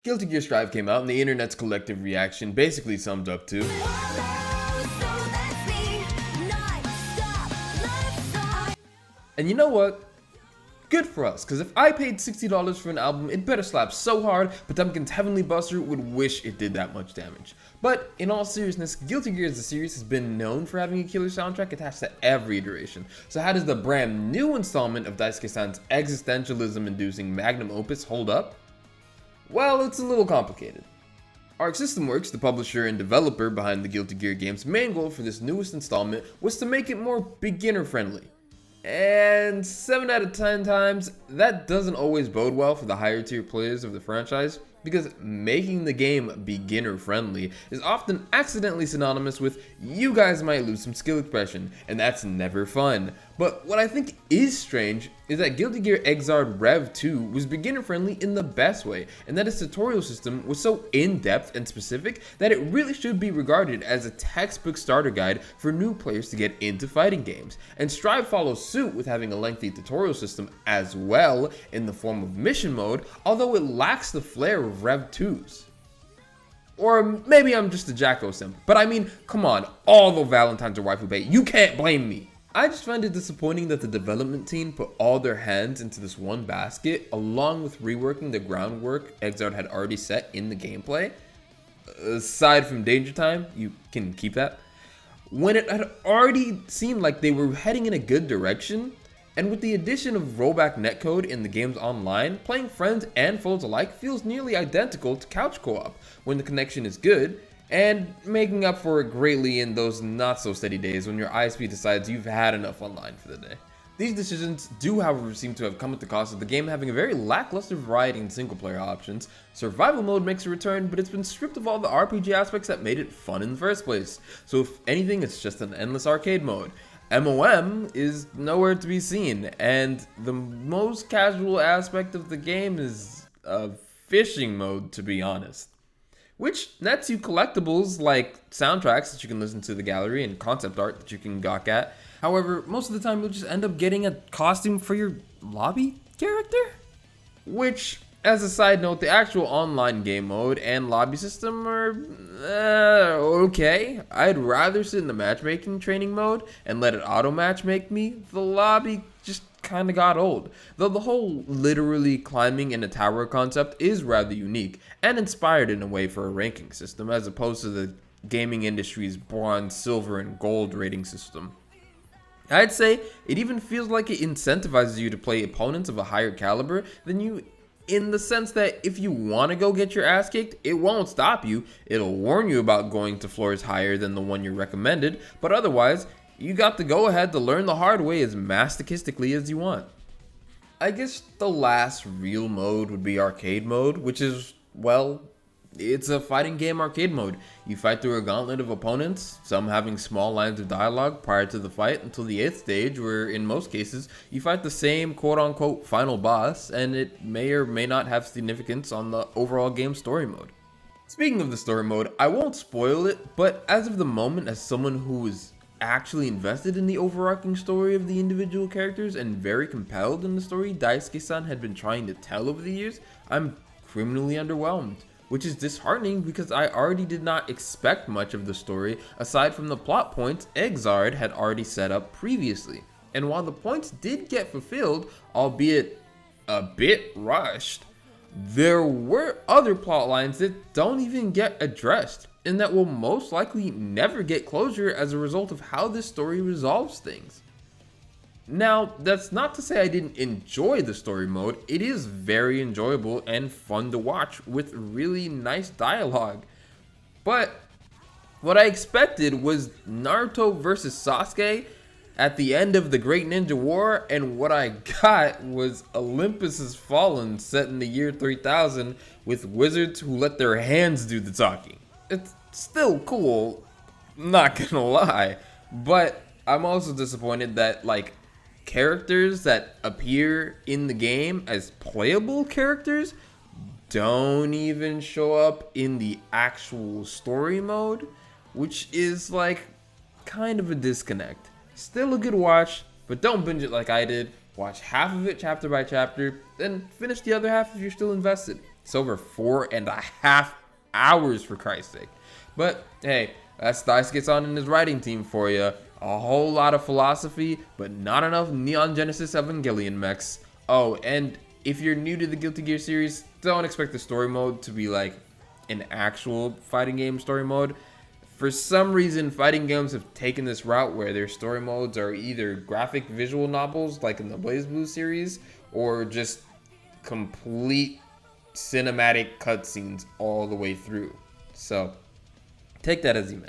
Guilty Gear Strive came out, and the internet's collective reaction basically summed up to, and you know what? Good for us, because if I paid $60 for an album, it better slap so hard, Potemkin's Heavenly Buster would wish it did that much damage. But in all seriousness, Guilty Gear as a series has been known for having a killer soundtrack attached to every iteration. So how does the brand new installment of Daisuke-san's existentialism-inducing magnum opus hold up? Well, it's a little complicated. Arc System Works, the publisher and developer behind the Guilty Gear game's main goal for this newest installment was to make it more beginner-friendly. And 7 out of 10 times, that doesn't always bode well for the higher tier players of the franchise, because making the game beginner friendly is often accidentally synonymous with you guys might lose some skill expression, and that's never fun. But what I think is strange is that Guilty Gear Xrd Rev 2 was beginner friendly in the best way, and that its tutorial system was so in-depth and specific that it really should be regarded as a textbook starter guide for new players to get into fighting games. And Strive follows suit with having a lengthy tutorial system as well in the form of mission mode, although it lacks the flair of Rev 2's. Or maybe I'm just a Jacko simp, but I mean, come on, all the Valentines are waifu bait, you can't blame me. I just find it disappointing that the development team put all their hands into this one basket, along with reworking the groundwork Xrd had already set in the gameplay. Aside from Danger Time, you can keep that. When it had already seemed like they were heading in a good direction, and with the addition of rollback netcode in the game's online, playing friends and foes alike feels nearly identical to couch co-op when the connection is good, and making up for it greatly in those not so steady days when your ISP decides you've had enough online for the day. These decisions do, however, seem to have come at the cost of the game having a very lackluster variety in single player options. Survival mode makes a return, but it's been stripped of all the RPG aspects that made it fun in the first place. So if anything, it's just an endless arcade mode. MOM is nowhere to be seen, and the most casual aspect of the game is a fishing mode, to be honest, which nets you collectibles like soundtracks that you can listen to the gallery and concept art that you can gawk at. However, most of the time you'll just end up getting a costume for your lobby character, which, as a side note, the actual online game mode and lobby system are okay. I'd rather sit in the matchmaking training mode and let it auto matchmake me. The lobby just kind of got old, though the whole literally climbing in a tower concept is rather unique and inspired in a way for a ranking system as opposed to the gaming industry's bronze, silver, and gold rating system. I'd say it even feels like it incentivizes you to play opponents of a higher caliber than you, in the sense that if you want to go get your ass kicked, it won't stop you. It'll warn you about going to floors higher than the one you recommended, but otherwise, you got the go ahead to learn the hard way as masochistically as you want. I guess the last real mode would be arcade mode, which is, well, it's a fighting game arcade mode. You fight through a gauntlet of opponents, some having small lines of dialogue prior to the fight until the 8th stage, where in most cases you fight the same quote-unquote final boss, and it may or may not have significance on the overall game story mode. Speaking of the story mode, I won't spoil it, but as of the moment, as someone who is actually invested in the overarching story of the individual characters and very compelled in the story Daisuke-san had been trying to tell over the years, I'm criminally underwhelmed. Which is disheartening because I already did not expect much of the story aside from the plot points Xrd had already set up previously. And while the points did get fulfilled, albeit a bit rushed, there were other plot lines that don't even get addressed, and that will most likely never get closure as a result of how this story resolves things. Now, that's not to say I didn't enjoy the story mode. It is very enjoyable and fun to watch with really nice dialogue. But what I expected was Naruto versus Sasuke at the end of the Great Ninja War, and what I got was Olympus Has Fallen set in the year 3000 with wizards who let their hands do the talking. It's still cool, not gonna lie, but I'm also disappointed that, like, characters that appear in the game as playable characters don't even show up in the actual story mode, which is like kind of a disconnect. Still a good watch, but don't binge it like I did. Watch half of it chapter by chapter, then finish the other half if you're still invested. It's over 4.5 hours, for Christ's sake. But hey, that's Dice Gets On in his writing team for you. A whole lot of philosophy, but not enough Neon Genesis Evangelion mechs. Oh, and if you're new to the Guilty Gear series, don't expect the story mode to be like an actual fighting game story mode. For some reason, fighting games have taken this route where their story modes are either graphic visual novels like in the BlazBlue series, or just complete cinematic cutscenes all the way through. So take that as you may.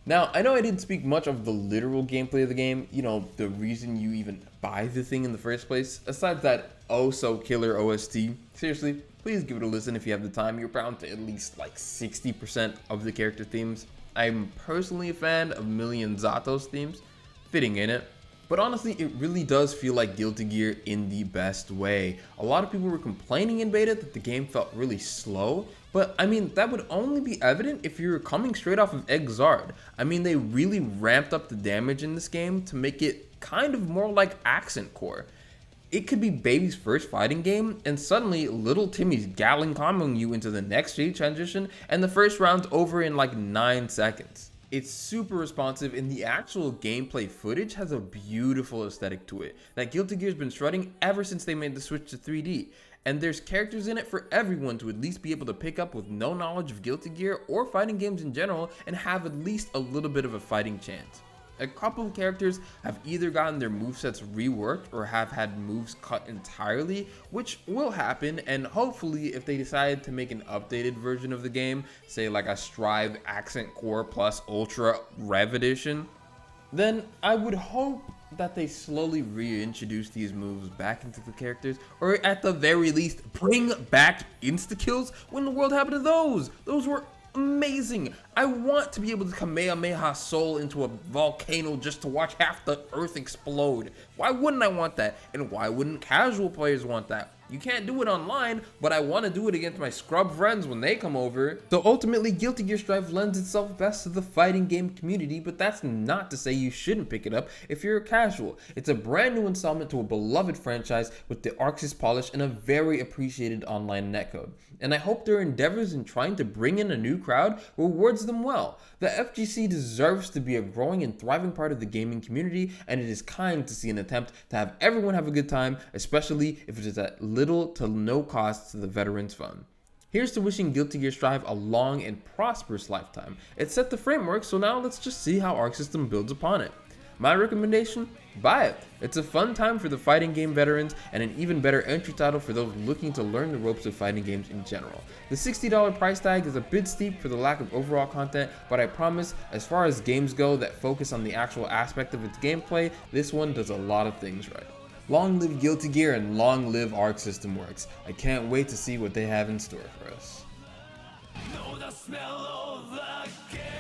Now, I know I didn't speak much of the literal gameplay of the game, you know, the reason you even buy the thing in the first place, aside that oh so killer OST. Seriously, please give it a listen if you have the time. You're bound to at least like 60% of the character themes. I'm personally a fan of Million Zato's themes, fitting in it. But honestly, it really does feel like Guilty Gear in the best way. A lot of people were complaining in beta that the game felt really slow, but I mean, that would only be evident if you were coming straight off of Exard. I mean, they really ramped up the damage in this game to make it kind of more like Accent Core. It could be Baby's first fighting game, and suddenly little Timmy's Gatling comboing you into the next stage transition, and the first round's over in like 9 seconds. It's super responsive, and the actual gameplay footage has a beautiful aesthetic to it that Guilty Gear's been strutting ever since they made the switch to 3D. And there's characters in it for everyone to at least be able to pick up with no knowledge of Guilty Gear or fighting games in general and have at least a little bit of a fighting chance. A couple of characters have either gotten their movesets reworked or have had moves cut entirely, which will happen, and hopefully if they decide to make an updated version of the game, say like a Strive Accent Core Plus Ultra Rev Edition, then I would hope that they slowly reintroduce these moves back into the characters, or at the very least bring back insta-kills. When the world happened to those? Those were amazing. I want to be able to Kamehameha Soul into a volcano just to watch half the earth explode. Why wouldn't I want that? And why wouldn't casual players want that? You can't do it online, but I want to do it against my scrub friends when they come over. So ultimately, Guilty Gear Strive lends itself best to the fighting game community, but that's not to say you shouldn't pick it up if you're a casual. It's a brand new installment to a beloved franchise with the Arxis polish and a very appreciated online netcode. And I hope their endeavors in trying to bring in a new crowd rewards them well. The FGC deserves to be a growing and thriving part of the gaming community, and it is kind to see an attempt to have everyone have a good time, especially if it is at little to no cost to the veterans fund. Here's to wishing Guilty Gear Strive a long and prosperous lifetime. It set the framework, so now let's just see how Arc System builds upon it. My recommendation? Buy it. It's a fun time for the fighting game veterans and an even better entry title for those looking to learn the ropes of fighting games in general. The $60 price tag is a bit steep for the lack of overall content, but I promise, as far as games go that focus on the actual aspect of its gameplay, this one does a lot of things right. Long live Guilty Gear and long live Arc System Works. I can't wait to see what they have in store for us. Know the smell of the game.